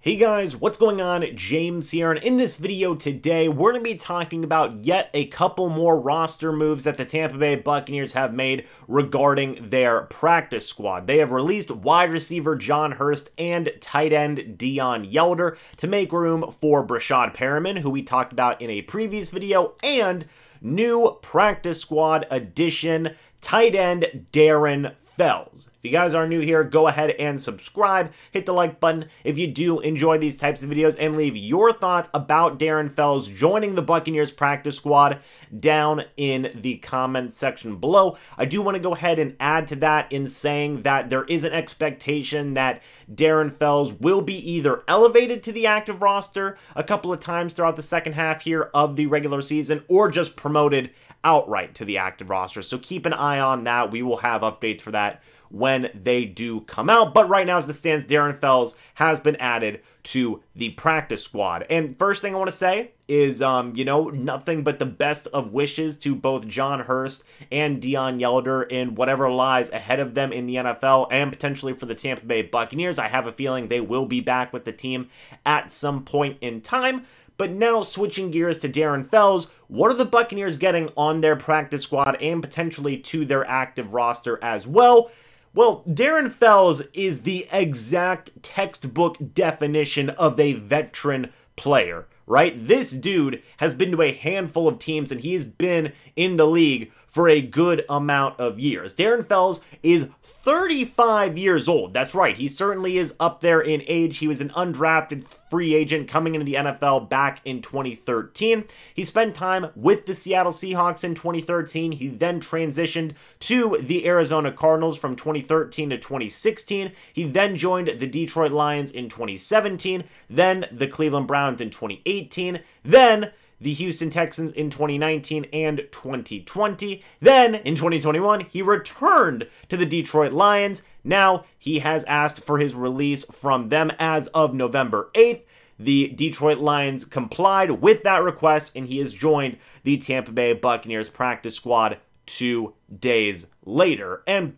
Hey guys, what's going on? James here, and in this video today, we're going to be talking about yet a couple more roster moves that the Tampa Bay Buccaneers have made regarding their practice squad. They have released wide receiver John Hurst and tight end Deon Yelder to make room for Breshad Perriman, who we talked about in a previous video, and new practice squad addition tight end Darren FELLS. If you guys are new here, go ahead and subscribe, hit the like button if you do enjoy these types of videos, and leave your thoughts about Darren FELLS joining the Buccaneers practice squad down in the comment section below. I do want to go ahead and add to that in saying that there is an expectation that Darren FELLS will be either elevated to the active roster a couple of times throughout the second half here of the regular season, or just promoted outright to the active roster. So keep an eye on that. We will have updates for that when they do come out. But right now, as it stands, Darren FELLS has been added to the practice squad. And first thing I want to say is, nothing but the best of wishes to both John Hurst and Deon Yelder in whatever lies ahead of them in the NFL and potentially for the Tampa Bay Buccaneers. I have a feeling they will be back with the team at some point in time. But now, switching gears to Darren FELLS, what are the Buccaneers getting on their practice squad and potentially to their active roster as well? Well, Darren FELLS is the exact textbook definition of a veteran player, right? This dude has been to a handful of teams, and he's been in the league for a good amount of years. Darren FELLS is 35 years old. That's right. He certainly is up there in age. He was an undrafted free agent coming into the NFL back in 2013. He spent time with the Seattle Seahawks in 2013. He then transitioned to the Arizona Cardinals from 2013 to 2016. He then joined the Detroit Lions in 2017, then the Cleveland Browns in 2018, then the Houston Texans in 2019 and 2020. Then, in 2021, he returned to the Detroit Lions. Now, he has asked for his release from them as of November 8th. The Detroit Lions complied with that request, and he has joined the Tampa Bay Buccaneers practice squad 2 days later. And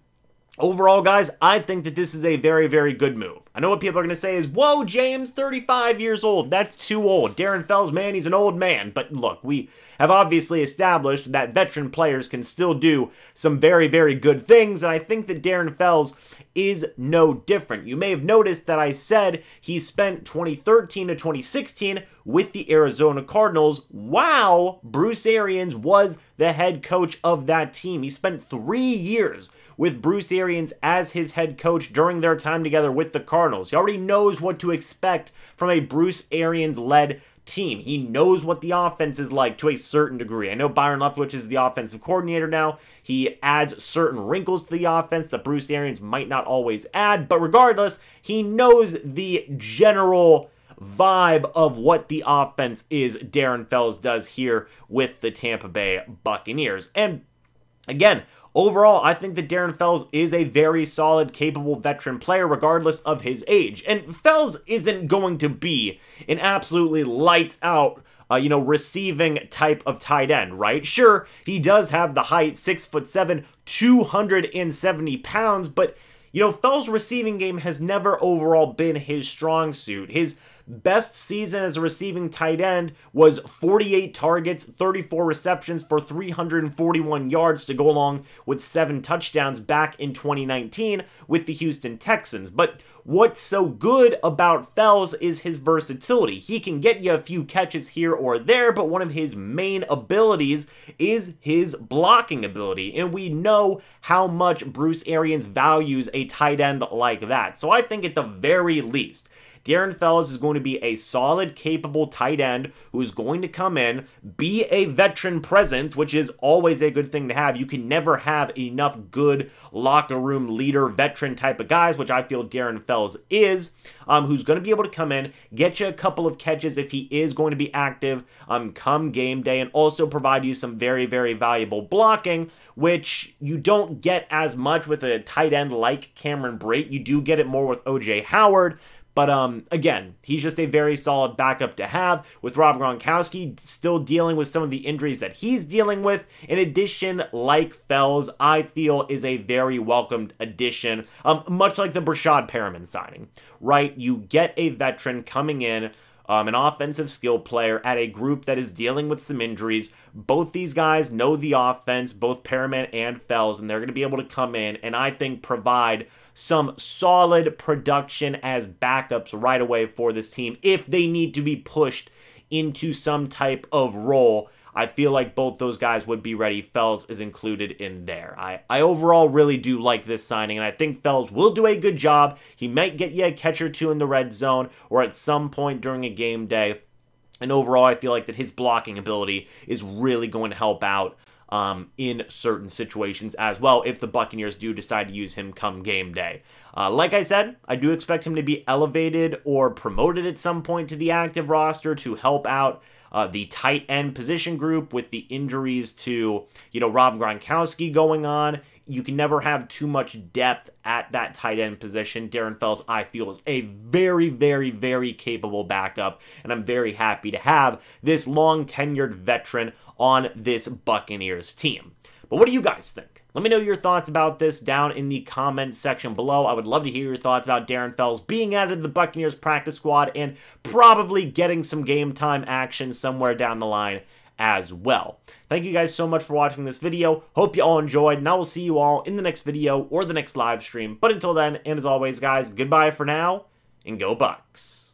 overall, guys, I think that this is a very, very good move. I know what people are going to say is, whoa, James, 35 years old. That's too old. Darren FELLS, man, he's an old man. But look, we have obviously established that veteran players can still do some very, very good things. And I think that Darren FELLS is no different. You may have noticed that I said he spent 2013 to 2016 with the Arizona Cardinals. Wow, Bruce Arians was the head coach of that team. He spent 3 years with Bruce Arians as his head coach during their time together with the Cardinals. He already knows what to expect from a Bruce Arians-led team. He knows what the offense is like to a certain degree. I know Byron Leftwich is the offensive coordinator now. He adds certain wrinkles to the offense that Bruce Arians might not always add, but regardless, he knows the general vibe of what the offense is Darren FELLS does here with the Tampa Bay Buccaneers. And again, overall, I think that Darren FELLS is a very solid, capable veteran player regardless of his age. And FELLS isn't going to be an absolutely lights out, receiving type of tight end, right? Sure, he does have the height, 6'7", 270 pounds, but FELLS' receiving game has never overall been his strong suit. His best season as a receiving tight end was 48 targets, 34 receptions for 341 yards to go along with 7 touchdowns back in 2019 with the Houston Texans. But what's so good about FELLS is his versatility. He can get you a few catches here or there, but one of his main abilities is his blocking ability. And we know how much Bruce Arians values a tight end like that. So I think at the very least, Darren FELLS is going to be a solid, capable tight end who is going to come in, be a veteran presence, which is always a good thing to have. You can never have enough good locker room leader, veteran type of guys, which I feel Darren FELLS is, who's going to be able to come in, get you a couple of catches if he is going to be active come game day, and also provide you some very, very valuable blocking, which you don't get as much with a tight end like Cameron Brate. You do get it more with O.J. Howard, But again, he's just a very solid backup to have, with Rob Gronkowski still dealing with some of the injuries that he's dealing with. In addition, like FELLS, I feel is a very welcomed addition, much like the Brashad Perriman signing, right? You get a veteran coming in, an offensive skill player at a group that is dealing with some injuries. Both these guys know the offense, both Perriman and FELLS, and they're going to be able to come in and I think provide some solid production as backups right away for this team if they need to be pushed into some type of role. I feel like both those guys would be ready. FELLS is included in there. I overall really do like this signing, and I think FELLS will do a good job. He might get you a catch or two in the red zone or at some point during a game day. And overall, I feel like that his blocking ability is really going to help out in certain situations as well if the Buccaneers do decide to use him come game day. Like I said, I do expect him to be elevated or promoted at some point to the active roster to help out the tight end position group with the injuries to, Rob Gronkowski going on. You can never have too much depth at that tight end position. Darren Fells, I feel, is a very, very, very capable backup, and I'm very happy to have this long-tenured veteran on this Buccaneers team. But what do you guys think? Let me know your thoughts about this down in the comments section below. I would love to hear your thoughts about Darren Fells being added to the Buccaneers practice squad and probably getting some game time action somewhere down the line as well. Thank you guys so much for watching this video. Hope you all enjoyed, and I will see you all in the next video or the next live stream. But until then, and as always, guys, goodbye for now, and go Bucs.